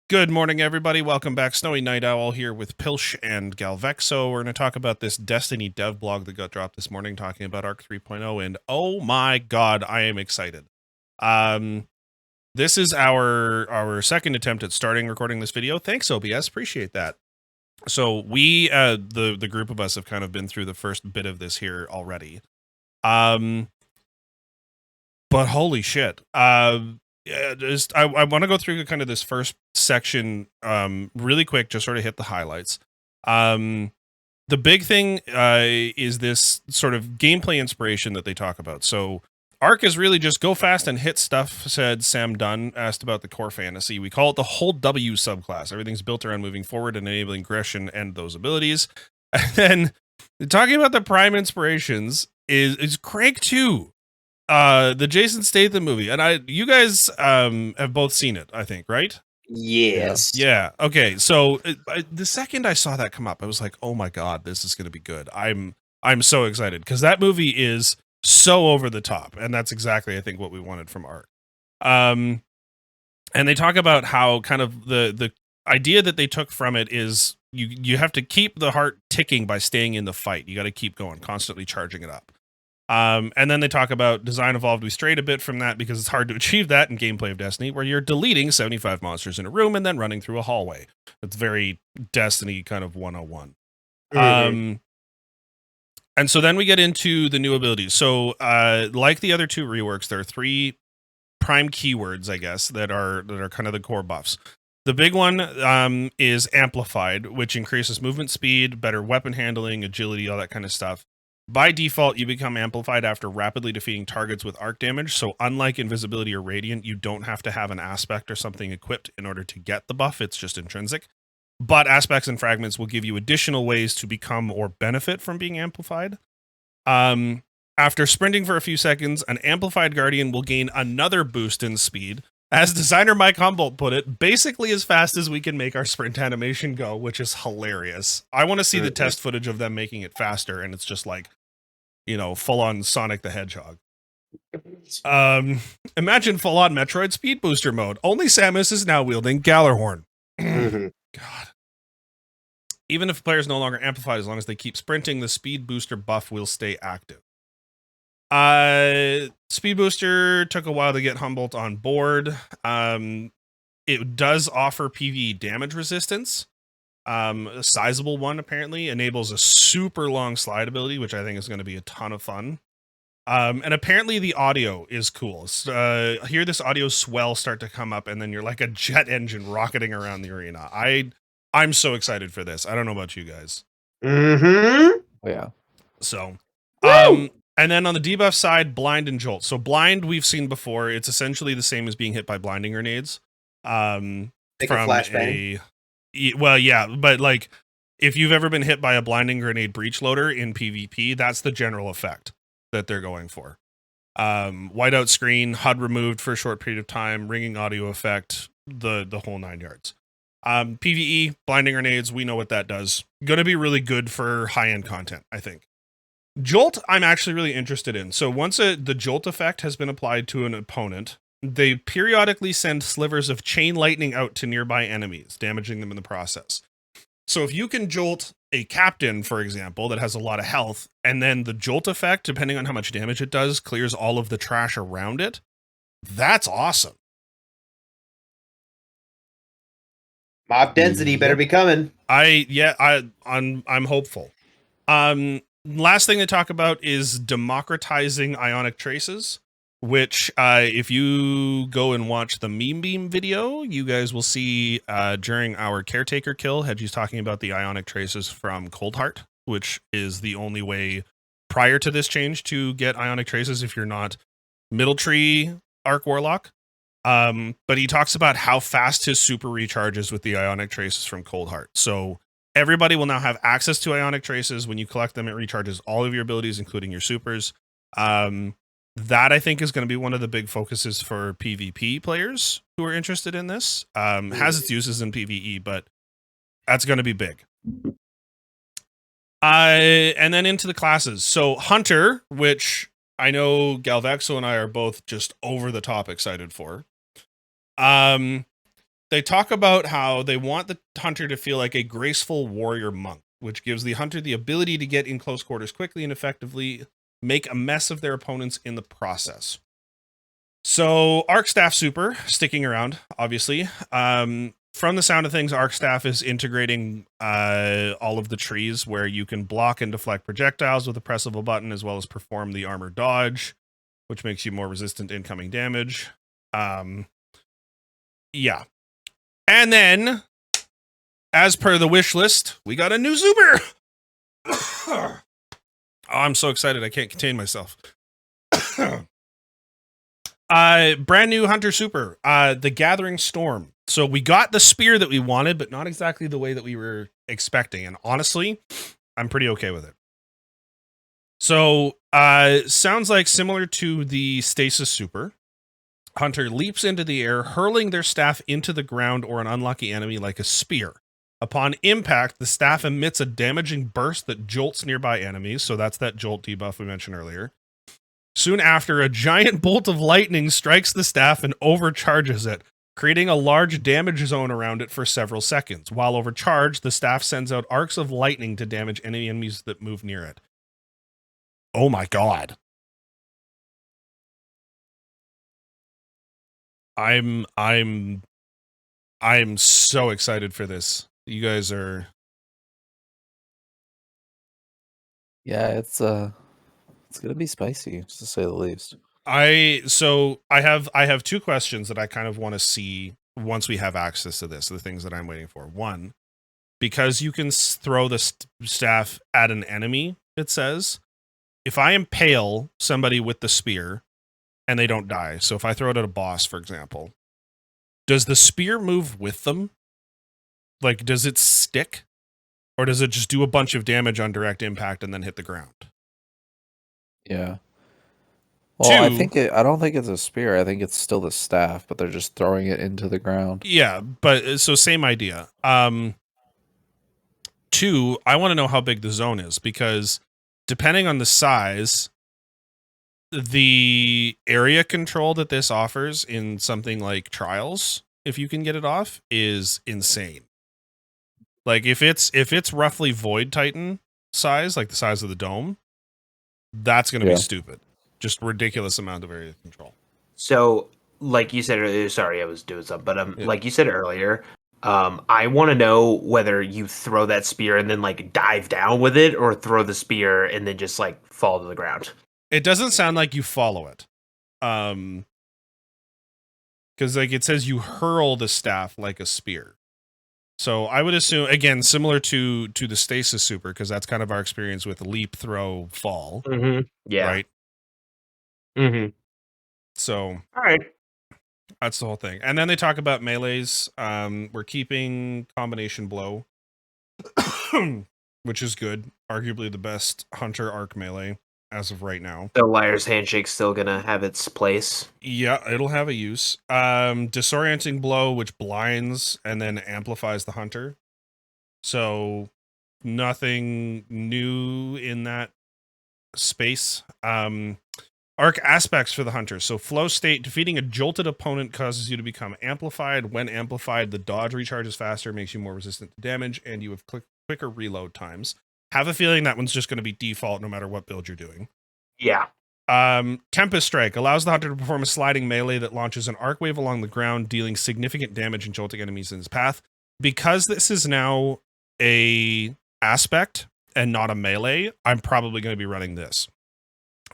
Good morning, everybody. Welcome back. Snowy Night Owl here with Pilch and Galvexo. We're going to talk about this Destiny dev blog that got dropped this morning talking about Arc 3.0, and oh my god, I am excited. This is our second attempt at starting recording this video. Thanks, OBS. Appreciate that. So we, the group of us have kind of been through the first bit of this here already. But holy shit. Yeah, I want to go through kind of this first section really quick, just sort of hit the highlights. The big thing is this sort of gameplay inspiration that they talk about. So Arc is really just go fast and hit stuff, said Sam Dunn, asked about the core fantasy. We call it the whole W subclass. Everything's built around moving forward and enabling aggression and those abilities. And then talking about the prime inspirations is Craig 2. The Jason Statham movie, and you guys have both seen it, I think, right? Yes. Yeah. Okay. So the second I saw that come up, I was like, "Oh my god, this is going to be good." I'm so excited because that movie is so over the top, and that's exactly I think what we wanted from Arc. And they talk about how kind of the idea that they took from it is you have to keep the heart ticking by staying in the fight. You got to keep going, constantly charging it up. And then they talk about design evolved. We strayed a bit from that because it's hard to achieve that in gameplay of Destiny, where you're deleting 75 monsters in a room and then running through a hallway. It's very Destiny kind of 101. And so then we get into the new abilities. So like the other two reworks, there are three prime keywords, I guess, that are kind of the core buffs. The big one is amplified, which increases movement speed, better weapon handling, agility, all that kind of stuff. By default, you become amplified after rapidly defeating targets with arc damage, so unlike invisibility or radiant, you don't have to have an aspect or something equipped in order to get the buff, it's just intrinsic. But aspects and fragments will give you additional ways to become or benefit from being amplified. After sprinting for a few seconds, an amplified guardian will gain another boost in speed. As designer Mike Humboldt put it, basically as fast as we can make our sprint animation go, which is hilarious. I want to see the test footage of them making it faster, and it's just like, full on Sonic the Hedgehog. Imagine full on Metroid Speed Booster mode. Only Samus is now wielding Gallarhorn. God. Even if players no longer amplify, as long as they keep sprinting, the Speed Booster buff will stay active. Speed Booster took a while to get Humboldt on board. It does offer PvE damage resistance. A sizable one apparently enables a super long slide ability, which I think is going to be a ton of fun. And apparently the audio is cool. Hear this audio swell start to come up, and then you're like a jet engine rocketing around the arena. I'm so excited for this. I don't know about you guys. Oh, yeah. So, and then on the debuff side, blind and jolt. So blind we've seen before. It's essentially the same as being hit by blinding grenades. Like a flashbang. Well, yeah, but like if you've ever been hit by a blinding grenade breach loader in PvP, that's the general effect that they're going for. Whiteout screen, HUD removed for a short period of time, ringing audio effect, the whole 9 yards. PvE, blinding grenades, we know what that does. Going to be really good for high-end content, I think. Jolt, I'm actually really interested in. So once the Jolt effect has been applied to an opponent, they periodically send slivers of chain lightning out to nearby enemies, damaging them in the process. So if you can jolt a captain, for example, that has a lot of health, and then the jolt effect, depending on how much damage it does, clears all of the trash around it, that's awesome. Mob density better be coming. I'm hopeful. Last thing to talk about is democratizing ionic traces, which if you go and watch the Meme Beam video, you guys will see during our caretaker kill, Hedgie's talking about the ionic traces from Coldheart, which is the only way prior to this change to get ionic traces if you're not Middle Tree Arc Warlock. But he talks about how fast his super recharges with the ionic traces from Coldheart. So everybody will now have access to ionic traces. When you collect them, it recharges all of your abilities, including your supers. That I think is going to be one of the big focuses for PvP players who are interested in this. Has its uses in PvE, but that's going to be big. And then into the classes. So Hunter, which I know Galvexo and I are both just over the top excited for. they talk about how they want the hunter to feel like a graceful warrior monk, which gives the hunter the ability to get in close quarters quickly and effectively make a mess of their opponents in the process. So Arc Staff Super sticking around, obviously. From the sound of things, Arc Staff is integrating all of the trees where you can block and deflect projectiles with a press of a button, as well as perform the armor dodge, which makes you more resistant to incoming damage. Yeah. And then, as per the wish list, we got a new Super. Oh, I'm so excited. I can't contain myself. Brand new Hunter Super, the Gathering Storm. So we got the spear that we wanted, but not exactly the way that we were expecting. And honestly, I'm pretty okay with it. So, sounds like similar to the Stasis Super. Hunter leaps into the air, hurling their staff into the ground or an unlucky enemy like a spear. Upon impact, the staff emits a damaging burst that jolts nearby enemies. So that's that jolt debuff we mentioned earlier. Soon after, a giant bolt of lightning strikes the staff and overcharges it, creating a large damage zone around it for several seconds. While overcharged, the staff sends out arcs of lightning to damage any enemies that move near it. Oh my god. I'm so excited for this. You guys are... Yeah, it's gonna be spicy, to say the least. I have two questions that I kind of want to see once we have access to this, the things that I'm waiting for. One, because you can throw the staff at an enemy, it says, if I impale somebody with the spear and they don't die, so if I throw it at a boss, for example, does the spear move with them? Like, does it stick? Or does it just do a bunch of damage on direct impact and then hit the ground? Yeah. Well, I Two- don't think it's a spear. I think it's still the staff, but they're just throwing it into the ground. Yeah, but so same idea. Two, I want to know how big the zone is, because depending on the size, the area control that this offers in something like Trials, if you can get it off, is insane. Like if it's roughly Void Titan size, like the size of the dome, that's going to be stupid. Just ridiculous amount of area control. So, like you said earlier, sorry, I was doing something, but like you said earlier, I want to know whether you throw that spear and then like dive down with it, or throw the spear and then just like fall to the ground. It doesn't sound like you follow it. Because like it says you hurl the staff like a spear. So I would assume, again, similar to the Stasis Super, because that's kind of our experience with leap, throw, fall. Mm-hmm. Yeah. Right? Mm-hmm. So all right. That's the whole thing. And then they talk about melees. We're keeping combination blow, which is good. Arguably the best hunter arc melee as of right now. So Liar's Handshake's still gonna have its place. Yeah, it'll have a use. Disorienting blow, which blinds and then amplifies the hunter. So nothing new in that space. Arc aspects for the hunter. So flow state, defeating a jolted opponent causes you to become amplified. When amplified, the dodge recharges faster, makes you more resistant to damage, and you have quicker reload times. Have a feeling that one's just going to be default no matter what build you're doing. Yeah. Tempest Strike allows the hunter to perform a sliding melee that launches an arc wave along the ground, dealing significant damage and jolting enemies in his path. Because this is now a aspect and not a melee, I'm probably going to be running this.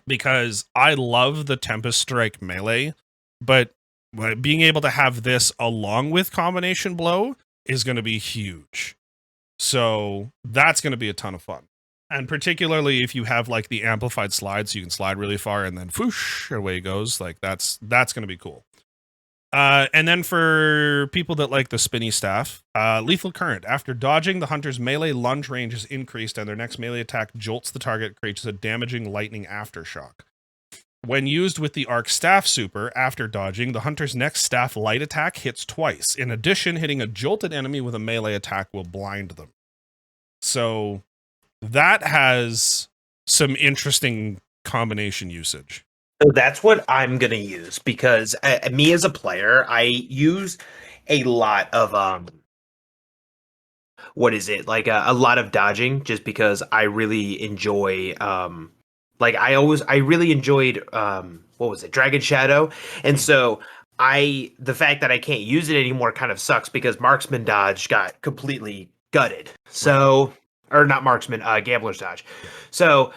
Because I love the Tempest Strike melee, but being able to have this along with combination blow is going to be huge. So that's going to be a ton of fun. And particularly if you have like the amplified slide, so you can slide really far and then whoosh, away it goes. Like that's going to be cool. And then for people that like the spinny staff, lethal current. After dodging, the hunter's melee lunge range is increased and their next melee attack jolts the target, creates a damaging lightning aftershock. When used with the arc staff super, after dodging, the hunter's next staff light attack hits twice. In addition, hitting a jolted enemy with a melee attack will blind them. So that has some interesting combination usage. So that's what I'm gonna use, because me as a player, I use a lot of what is it like a lot of dodging, just because I really enjoy like I really enjoyed what was it, Dragon Shadow, and so the fact that I can't use it anymore kind of sucks because marksman dodge got completely gutted. So or not marksman, gambler's dodge. So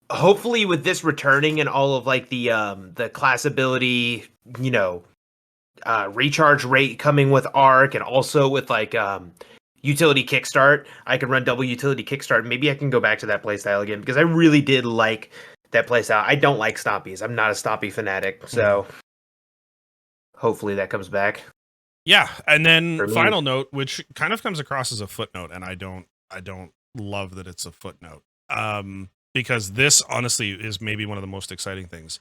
hopefully with this returning and all of like the class ability, you know, recharge rate coming with arc, and also with like utility kickstart, I can run double utility kickstart. Maybe I can go back to that playstyle again because I really did like that playstyle. I don't like stompies. I'm not a stompy fanatic, so hopefully that comes back. Yeah, and then For me. final note, which kind of comes across as a footnote, and I don't love that it's a footnote. Because this honestly is maybe one of the most exciting things.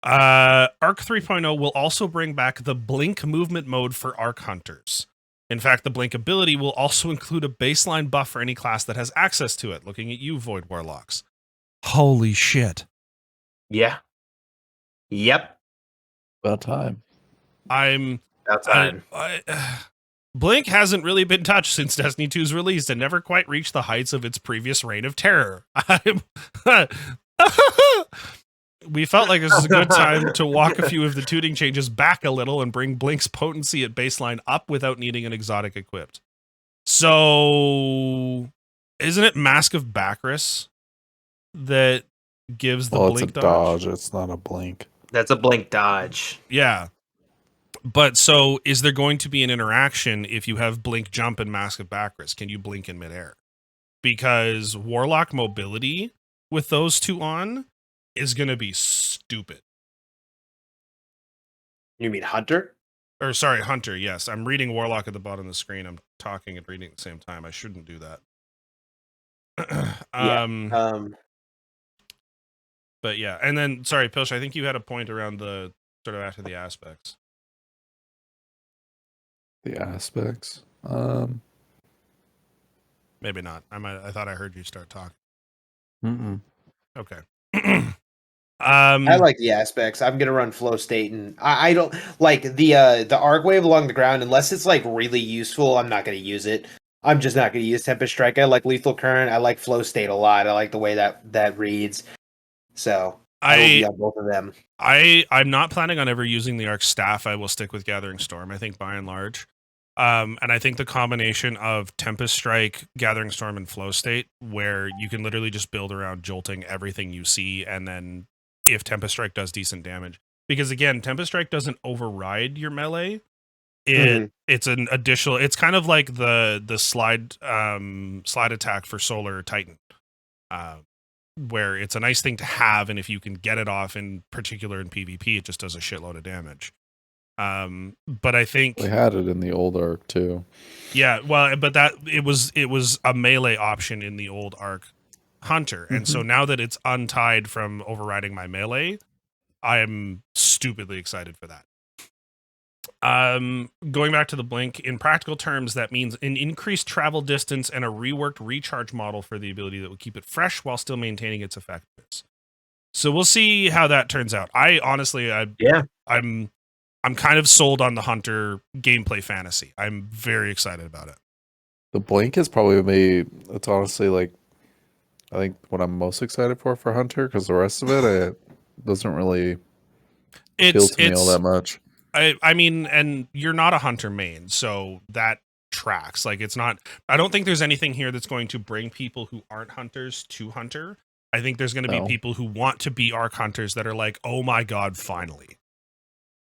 Arc 3.0 will also bring back the blink movement mode for Arc Hunters. In fact, the blink ability will also include a baseline buff for any class that has access to it. Looking at you, Void Warlocks. Holy shit. Yeah. Yep. About time. Outside. Blink hasn't really been touched since Destiny 2's release and never quite reached the heights of its previous reign of terror. We felt like this was a good time to walk a few of the tuning changes back a little and bring Blink's potency at baseline up without needing an exotic equipped. So, isn't it Mask of Bacchus that gives the blink it's a dodge? It's not a blink. That's a blink dodge. Yeah. But so, is there going to be an interaction if you have blink jump and Mask of Bacchus? Can you blink in midair? Because Warlock mobility with those two on is going to be stupid. You mean Hunter? Or sorry, Hunter, yes. I'm reading Warlock at the bottom of the screen. I'm talking and reading at the same time. I shouldn't do that. But yeah, and then, sorry, Pilch, I think you had a point around the sort of after the aspects. The aspects? Maybe not. I thought I heard you start talking. Okay. I like the aspects. I'm gonna run flow state, and I don't like the arc wave along the ground unless it's like really useful. I'm not gonna use it. I'm just not gonna use Tempest Strike. I like lethal current. I like flow state a lot. I like the way that reads. So I will be on both of them. I'm not planning on ever using the arc staff. I will stick with Gathering Storm, I think, by and large. And I think the combination of Tempest Strike, Gathering Storm, and Flow State, where you can literally just build around jolting everything you see, and then if Tempest Strike does decent damage. Because again, Tempest Strike doesn't override your melee. It's an additional, it's kind of like the slide attack for Solar Titan. Where it's a nice thing to have, and if you can get it off, in particular in PvP, it just does a shitload of damage. But I think we had it in the old arc too. Yeah, well, but that it was a melee option in the old arc Hunter, and so now that it's untied from overriding my melee, I am stupidly excited for that. Going back to the blink, in practical terms, that means an increased travel distance and a reworked recharge model for the ability that will keep it fresh while still maintaining its effectiveness. So we'll see how that turns out. I honestly, I'm kind of sold on the Hunter gameplay fantasy. I'm very excited about it. The blink is probably it's honestly like, I think what I'm most excited for Hunter, because the rest of it doesn't really appeal to me all that much. I mean, and you're not a Hunter main, so that tracks. Like, it's not, I don't think there's anything here that's going to bring people who aren't Hunters to Hunter. I think there's going to be people who want to be Arc Hunters that are like, oh my god, finally.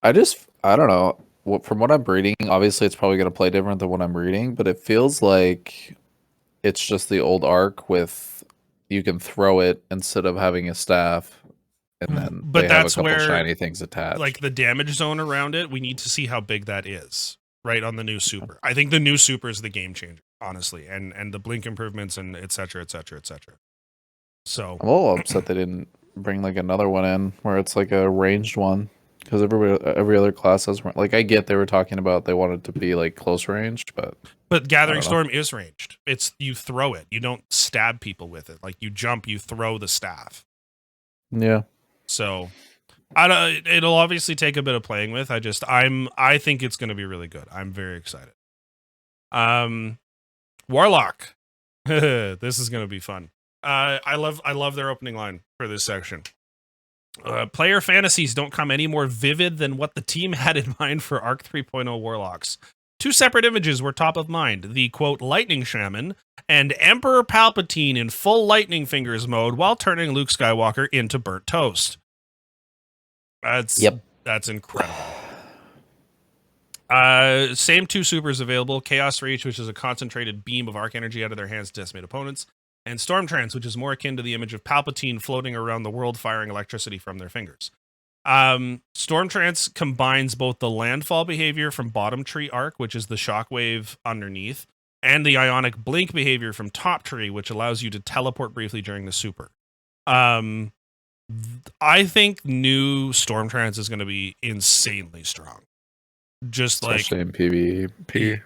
I don't know. From what I'm reading, obviously it's probably going to play different than what I'm reading, but it feels like it's just the old arc with, you can throw it instead of having a staff. And then they have a couple shiny things attached. Like the damage zone around it, we need to see how big that is, right, on the new super. I think the new super is the game changer, honestly, and the blink improvements and et cetera, et cetera, et cetera. So I'm a little upset they didn't bring like another one in where it's like a ranged one, because every other class has, like, I get they were talking about they wanted to be like close ranged, but Gathering Storm is ranged. It's, you throw it, you don't stab people with it. Like, you jump, you throw the staff. Yeah. So, It'll obviously take a bit of playing with. I think it's going to be really good. I'm very excited. Warlock. This is going to be fun. I love their opening line for this section. Player fantasies don't come any more vivid than what the team had in mind for Arc 3.0 Warlocks. 2 separate images were top of mind. The, quote, Lightning Shaman and Emperor Palpatine in full Lightning Fingers mode while turning Luke Skywalker into burnt toast. That's incredible. Same 2 supers available. Chaos Reach, which is a concentrated beam of arc energy out of their hands to decimate opponents. And Storm Trance, which is more akin to the image of Palpatine floating around the world firing electricity from their fingers. Storm Trance combines both the landfall behavior from bottom tree arc, which is the shockwave underneath, and the ionic blink behavior from top tree, which allows you to teleport briefly during the super. I think new Storm Trance is going to be insanely strong. Just especially in PvP.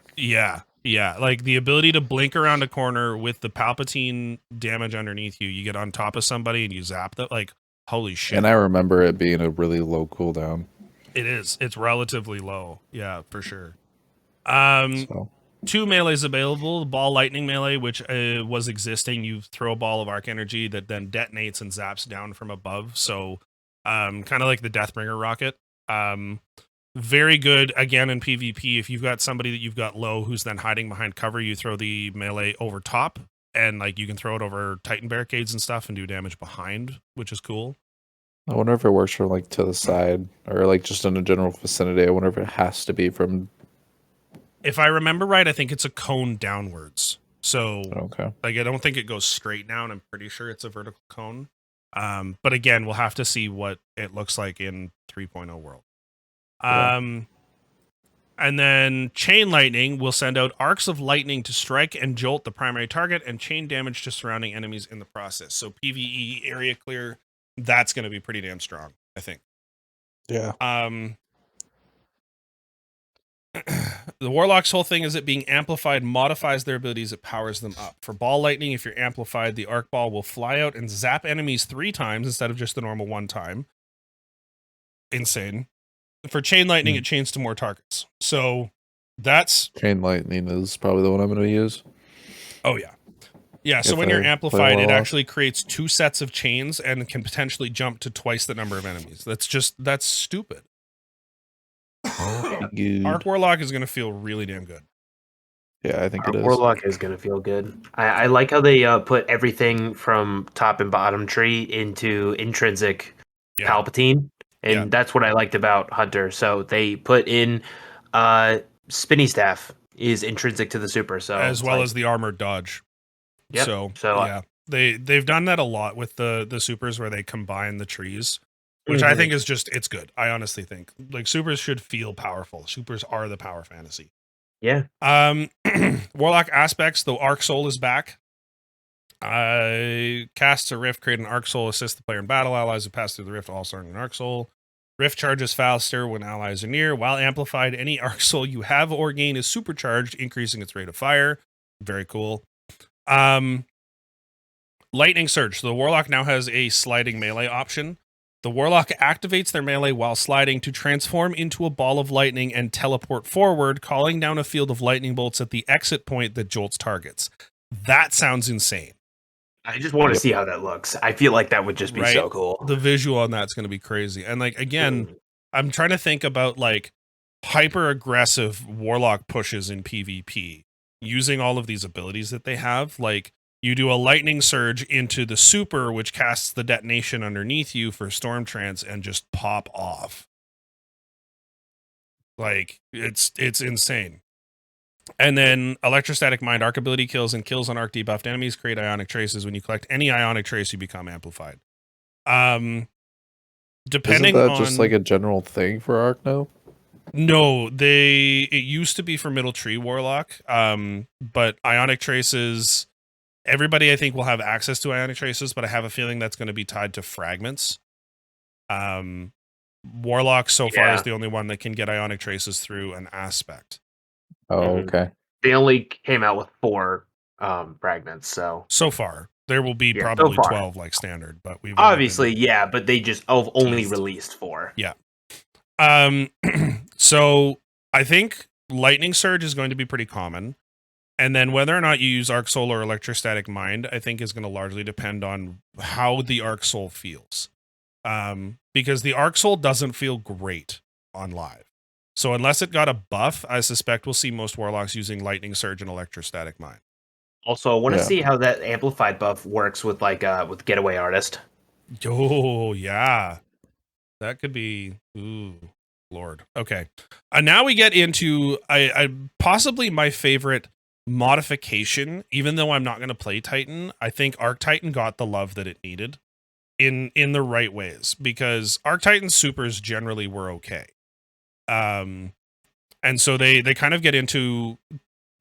Yeah, like the ability to blink around a corner with the Palpatine damage underneath you. You get on top of somebody and you zap them. Like, holy shit. And I remember it being a really low cooldown. It is. It's relatively low. Yeah, for sure. 2 melees available. The ball lightning melee, which was existing. You throw a ball of arc energy that then detonates and zaps down from above. So kind of like the Deathbringer rocket. Very good, again, in PvP. If you've got somebody that you've got low who's then hiding behind cover, you throw the melee over top, and like you can throw it over Titan barricades and stuff and do damage behind, which is cool. I wonder if it works from like to the side or like just in a general vicinity. I wonder if it has to be from... If I remember right, I think it's a cone downwards. So, okay. Like, I don't think it goes straight down. I'm pretty sure it's a vertical cone. But again, we'll have to see what it looks like in 3.0 world. And then Chain Lightning will send out arcs of lightning to strike and jolt the primary target and chain damage to surrounding enemies in the process. So PvE area clear, that's going to be pretty damn strong, I think. Yeah. The Warlock's whole thing is it being amplified modifies their abilities, it powers them up. For Ball Lightning, if you're amplified, the arc ball will fly out and zap enemies 3 times instead of just the normal 1 time. Insane. For Chain Lightning, it chains to more targets. So that's... Chain Lightning is probably the one I'm going to use. Oh, yeah. Yeah, so when you're amplified, it actually creates 2 sets of chains and can potentially jump to twice the number of enemies. That's stupid. Arc Warlock is going to feel really damn good. Yeah, I think it is. Warlock is going to feel good. I like how they put everything from top and bottom tree into intrinsic Palpatine. And that's what I liked about Hunter. So they put in Spinny Staff is intrinsic to the super. So as well as the armored dodge. Yep. So yeah, they've done that a lot with the supers where they combine the trees, which I think is it's good. I honestly think like supers should feel powerful. Supers are the power fantasy. Yeah. Warlock aspects, though Arc Soul is back. Casts a rift, create an Arc Soul, assist the player in battle. Allies who pass through the rift also earn an Arc Soul. Rift charges faster when allies are near. While amplified, any Arc Soul you have or gain is supercharged, increasing its rate of fire. Very cool. Lightning Surge. So the Warlock now has a sliding melee option. The Warlock activates their melee while sliding to transform into a ball of lightning and teleport forward, calling down a field of lightning bolts at the exit point that jolts targets. That sounds insane. I just want to see how that looks. I feel like that would just be so cool. The visual on that's going to be crazy. And like, again, I'm trying to think about like hyper aggressive Warlock pushes in PvP using all of these abilities that they have. Like you do a lightning surge into the super, which casts the detonation underneath you for Storm Trance and just pop off. Like it's insane. And then Electrostatic Mind arc ability kills and kills on arc debuffed enemies create ionic traces. When you collect any ionic trace, you become amplified. Depending Isn't that on just like a general thing for arc now? No, it used to be for middle tree Warlock. But ionic traces, everybody I think will have access to ionic traces, but I have a feeling that's going to be tied to fragments. Warlock so far is the only one that can get ionic traces through an aspect. Oh, okay. They only came out with 4 fragments, so far. There will be Yeah, so probably far. 12 like standard, but we've only Obviously, yeah, but they just only teased. released 4. Yeah. So I think Lightning Surge is going to be pretty common. And then whether or not you use Arc Soul or Electrostatic Mind, I think is going to largely depend on how the Arc Soul feels. Because the Arc Soul doesn't feel great on live. So unless it got a buff, I suspect we'll see most Warlocks using Lightning Surge and Electrostatic Mind. Also, I want to Yeah. see how that amplified buff works with with Getaway Artist. Oh, yeah. That could be... Ooh, Lord. Okay. Now we get into I possibly my favorite modification, even though I'm not going to play Titan. I think Arc Titan got the love that it needed in the right ways, because Arc Titan supers generally were okay. And so they kind of get into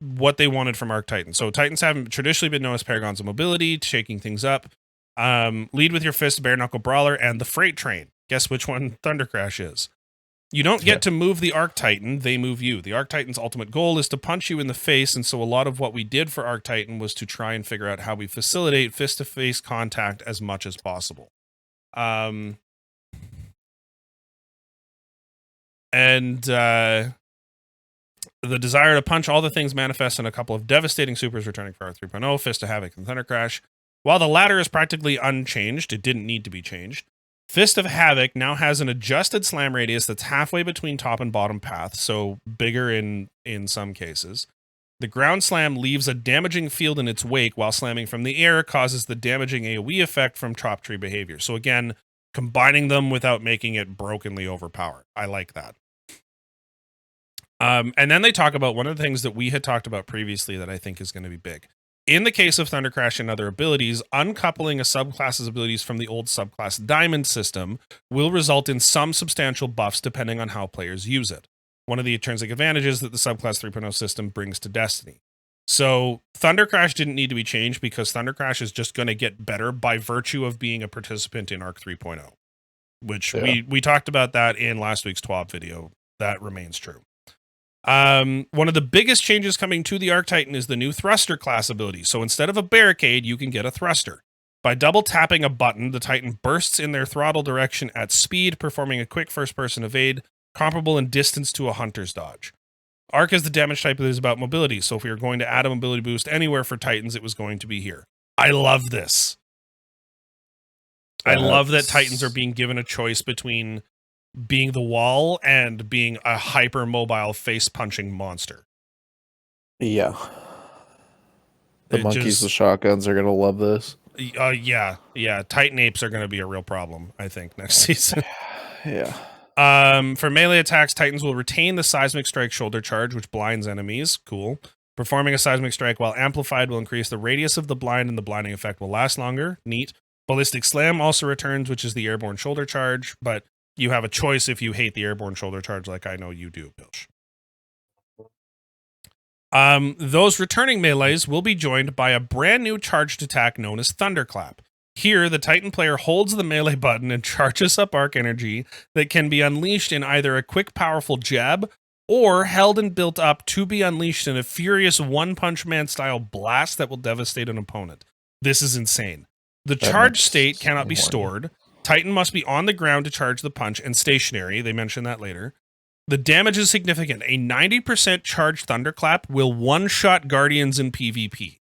what they wanted from Arc Titan. So Titans haven't traditionally been known as paragons of mobility, shaking things up. Lead with your fist, bare knuckle brawler, and the freight train. Guess which one Thundercrash is? You don't get to move the Arc Titan, they move you. The Arc Titan's ultimate goal is to punch you in the face, and so a lot of what we did for Arc Titan was to try and figure out how we facilitate fist-to-face contact as much as possible. The desire to punch all the things manifests in a couple of devastating supers returning for Arc 3.0, Fist of Havoc and Thunder Crash. While the latter is practically unchanged, it didn't need to be changed. Fist of Havoc now has an adjusted slam radius that's halfway between top and bottom path, so bigger in some cases. The ground slam leaves a damaging field in its wake, while slamming from the air causes the damaging AoE effect from chop tree behavior. So again, combining them without making it brokenly overpowered. I like that. And then they talk about one of the things that we had talked about previously that I think is going to be big. In the case of Thunder Crash and other abilities, uncoupling a subclass's abilities from the old subclass Diamond system will result in some substantial buffs depending on how players use it. One of the intrinsic advantages that the subclass 3.0 system brings to Destiny. So Thunder Crash didn't need to be changed because Thunder Crash is just going to get better by virtue of being a participant in Arc 3.0, which we talked about that in last week's TWAB video. That remains true. One of the biggest changes coming to the Arc Titan is the new Thruster class ability. So instead of a barricade, you can get a Thruster. By double tapping a button, the Titan bursts in their throttle direction at speed, performing a quick first-person evade, comparable in distance to a Hunter's dodge. Arc is the damage type that is about mobility, so if we were going to add a mobility boost anywhere for Titans, it was going to be here. I love this. I love that Titans are being given a choice between being the wall and being a hyper-mobile face-punching monster. Yeah. The monkeys with shotguns are going to love this. Yeah. Titan apes are going to be a real problem, I think, next season. Yeah. For melee attacks, Titans will retain the Seismic Strike shoulder charge, which blinds enemies. Cool. Performing a Seismic Strike while amplified will increase the radius of the blind, and the blinding effect will last longer. Neat. Ballistic Slam also returns, which is the airborne shoulder charge, but you have a choice if you hate the airborne shoulder charge like I know you do, Pilch. Those returning melees will be joined by a brand new charged attack known as Thunderclap. Here, the Titan player holds the melee button and charges up arc energy that can be unleashed in either a quick, powerful jab or held and built up to be unleashed in a furious One Punch Man style blast that will devastate an opponent. This is insane. The charge state cannot be stored. Titan must be on the ground to charge the punch and stationary. They mention that later. The damage is significant. A 90% charged Thunderclap will one-shot Guardians in PvP.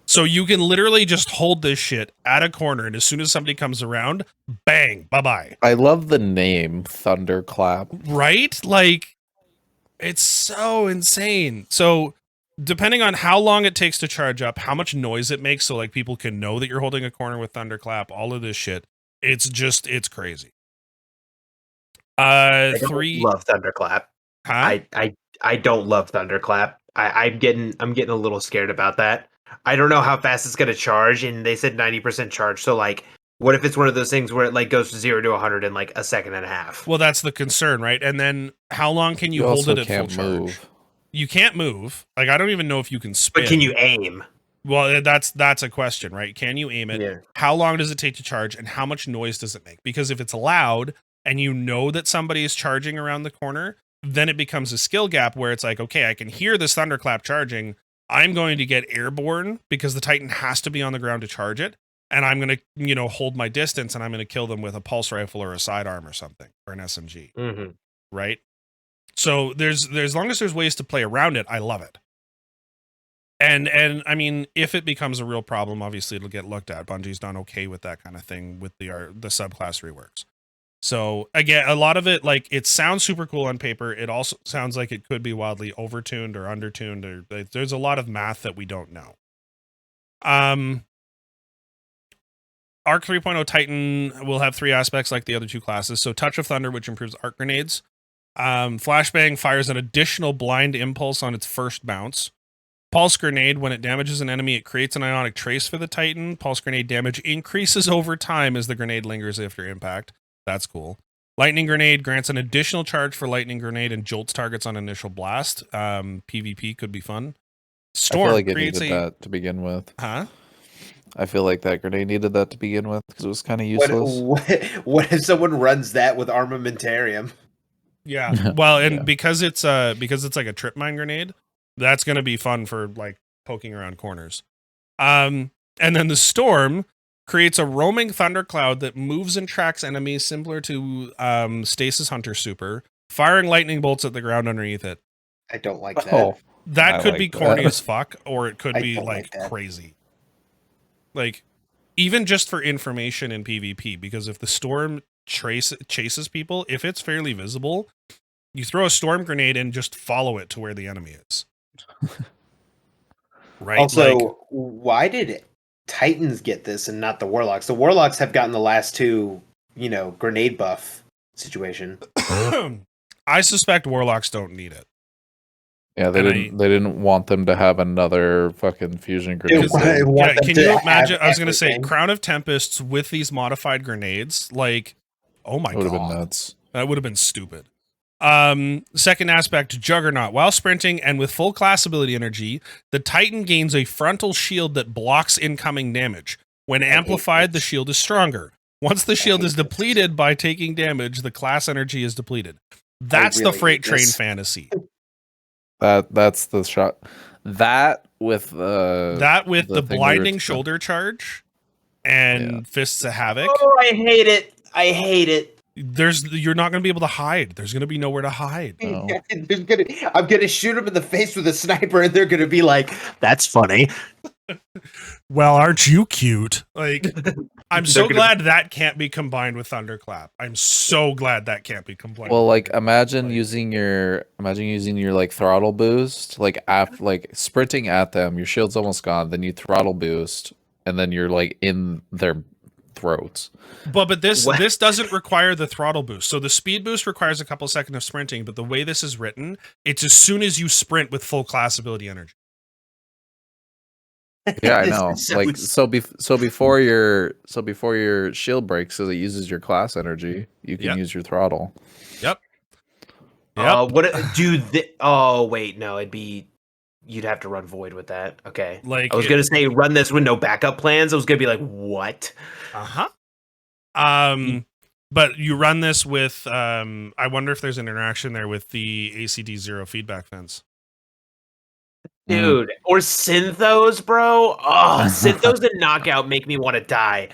So you can literally just hold this shit at a corner, and as soon as somebody comes around, bang, bye-bye. I love the name Thunderclap. Right? Like, it's so insane. So depending on how long it takes to charge up, how much noise it makes, so like people can know that you're holding a corner with Thunderclap, all of this shit, it's crazy. I don't love Thunderclap. Huh? I don't love Thunderclap. I'm getting a little scared about that. I don't know how fast it's gonna charge, and they said 90% charge. So like, what if it's one of those things where it like goes from 0 to 100 in like a second and a half? Well, that's the concern, right? And then how long can you hold it at full charge? Move. You can't move. Like, I don't even know if you can spin. But can you aim? Well, that's a question, right? Can you aim it? Yeah. How long does it take to charge, and how much noise does it make? Because if it's loud and you know that somebody is charging around the corner, then it becomes a skill gap where it's like, okay, I can hear this Thunderclap charging. I'm going to get airborne because the Titan has to be on the ground to charge it. And I'm going to, hold my distance and I'm going to kill them with a pulse rifle or a sidearm or something, or an SMG. Mm-hmm. Right? So there's as long as there's ways to play around it, I love it. And I mean, if it becomes a real problem, obviously it'll get looked at. Bungie's done okay with that kind of thing with the subclass reworks. So again, a lot of it, like, it sounds super cool on paper. It also sounds like it could be wildly overtuned or undertuned, or there's a lot of math that we don't know. Arc 3.0 Titan will have 3 aspects like the other 2 classes. So Touch of Thunder, which improves arc grenades. Flashbang fires an additional blind impulse on its first bounce. Pulse Grenade, when it damages an enemy, it creates an ionic trace for the Titan. Pulse Grenade damage increases over time as the grenade lingers after impact. That's cool. Lightning Grenade grants an additional charge for Lightning Grenade and jolts targets on initial blast. PvP could be fun. Storm I feel like it creates needed that to begin with. Huh? I feel like that grenade needed that to begin with because it was kind of useless. What if someone runs that with armamentarium? Yeah. Well, and because it's like a trip mine grenade, that's going to be fun for like poking around corners. And then the Storm creates a roaming thundercloud that moves and tracks enemies similar to Stasis Hunter Super, firing lightning bolts at the ground underneath it. I don't like that. Oh, That I could like be that. corny as fuck, or it could I be don't like like that. crazy. Like, even just for information in PvP, because if the Storm chases people, if it's fairly visible, you throw a Storm grenade and just follow it to where the enemy is. Right? Also, Like, why did Titans get this and not the Warlocks? The Warlocks have gotten the last 2, grenade buff situation. I suspect Warlocks don't need it. Yeah, they didn't want them to have another fucking fusion grenade. Yeah, can you imagine? I was going to say Crown of Tempests with these modified grenades. Like, oh my That would have been god, nuts. that would have been stupid. Second aspect, Juggernaut. While sprinting and with full class ability energy, the Titan gains a frontal shield that blocks incoming damage. When amplified, the shield is stronger. Once the shield is depleted by taking damage, the class energy is depleted. That's the really freight hate train this. fantasy. That's the shot. That with The thing we were blinding t- shoulder charge and Fists of Havoc. Oh, I hate it. I hate it. You're not going to be able to hide. There's going to be nowhere to hide. No. I'm gonna shoot them in the face with a sniper, and they're gonna be like, "That's funny." Well, aren't you cute? Like, I'm so They're gonna- glad that can't be combined with Thunderclap. I'm so glad that can't be combined. Well, with like Thunderclap. imagine Like, using your like throttle boost, like sprinting at them, your shield's almost gone, then you throttle boost, and then you're like in their throats. But this What? this doesn't require the throttle boost. So the speed boost requires a couple seconds of sprinting, but the way this is written, it's as soon as you sprint with full class ability energy. Yeah, I This know. is so Like so before your shield breaks, so it uses your class energy, you can Yep. use your throttle. Yep. Oh wait, no, you'd have to run void with that. Okay. Like, I was gonna say run this with no backup plans. I was gonna be like, what? Uh-huh. But you run this with I wonder if there's an interaction there with the ACD0 feedback fence. Dude, or Synthos, bro. Oh, Synthos and Knockout make me want to die.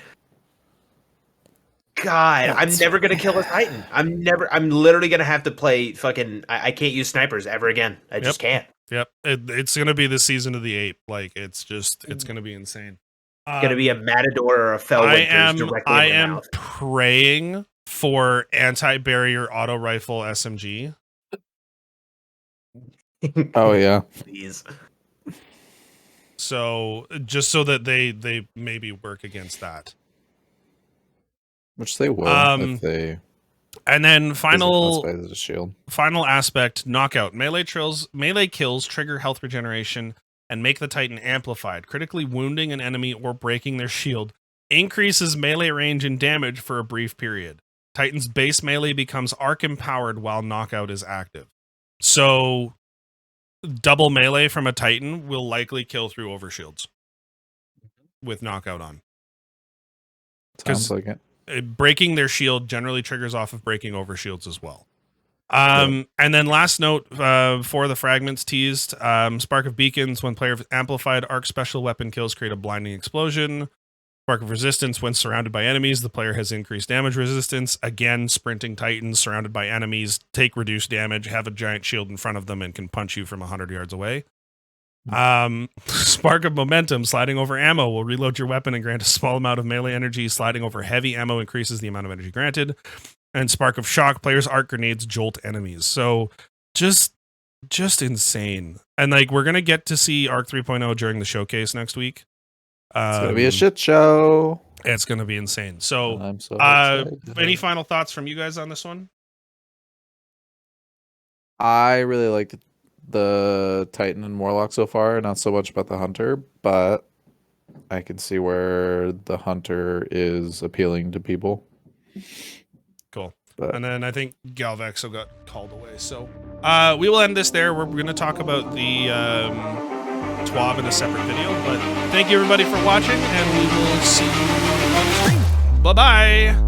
God, I'm never gonna kill a Titan. I'm literally gonna have to play fucking. I can't use snipers ever again. I just can't. Yep. It's gonna be the season of the ape. Like, it's gonna be insane. Gonna be a Matador or a Fellwinkers directly I in the am mouth. praying for anti-barrier auto rifle SMG. Oh yeah. Please. So just so that they maybe work against that. Which they will if they And then final classify as a shield. final aspect, knockout. Melee kills trigger health regeneration and make the Titan amplified. Critically wounding an enemy or breaking their shield increases melee range and damage for a brief period. Titan's base melee becomes arc empowered while knockout is active. So double melee from a Titan will likely kill through overshields with knockout on. Sounds like it. Breaking their shield generally triggers off of breaking overshields as well. And then last note for the fragments teased, Spark of Beacons, when player amplified arc special weapon kills create a blinding explosion. Spark of Resistance, when surrounded by enemies, the player has increased damage resistance. Again, sprinting titans surrounded by enemies take reduced damage, have a giant shield in front of them, and can punch you from 100 yards away. Spark of Momentum, sliding over ammo will reload your weapon and grant a small amount of melee energy. Sliding over heavy ammo increases the amount of energy granted. And Spark of Shock, players' arc grenades jolt enemies. So just insane. And like, we're gonna get to see Arc 3.0 during the showcase next week. It's gonna be a shit show. It's gonna be insane. So, I'm so excited. Any final thoughts from you guys on this one? I really like the Titan and Warlock so far, not so much about the Hunter, but I can see where the Hunter is appealing to people. Cool. But and then I think Galvexo got called away. So we will end this there. We're going to talk about the TWAB in a separate video. But thank you everybody for watching, and we will see you on the stream. Bye-bye.